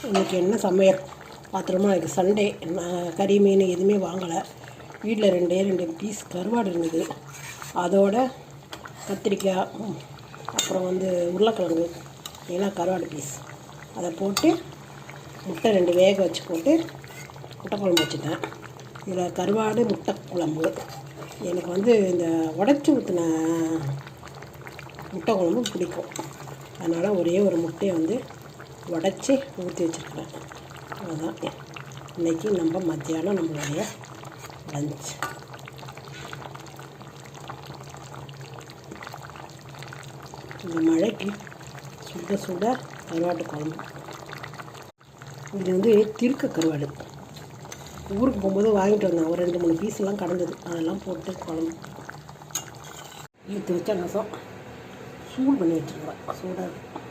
இன்றைக்கி என்ன சமையல் பாத்திரமா? எனக்கு சண்டே, நான் கறி மீன் எதுவுமே வாங்கலை. வீட்டில் ரெண்டு பீஸ் கருவாடு இருந்தது. அதோட கத்திரிக்காய், அப்புறம் உருளைக்கிழங்கு, எல்லாம் கருவாடு பீஸ் அதை போட்டு முட்டை 2 வேக வச்சு போட்டு முட்டை குழம்பு வச்சுட்டேன். இதில் கருவாடு முட்டை குழம்பு. எனக்கு இந்த உடச்சி ஊற்றின முட்டை குழம்பு பிடிக்கும். அதனால் ஒரே ஒரு முட்டையை உடச்சி ஊற்றி வச்சுருக்கிறேன். அதுதான் இன்றைக்கி நம்ம மத்தியானம் நம்மளுடைய லஞ்ச். இந்த மழைக்கு சுட சுட கருவாட்டு குழம்பு. இது திருக்க கருவாடு. ஊருக்கு போகும்போது வாங்கிட்டு வந்தேன். ஒரு 2-3 பீஸ்லாம் கடந்தது. அதெல்லாம் போட்டு குழம்பு எடுத்து வச்ச ரசம் சூடு பண்ணி வச்சுருக்கிறேன். சூடாக இருக்கும்.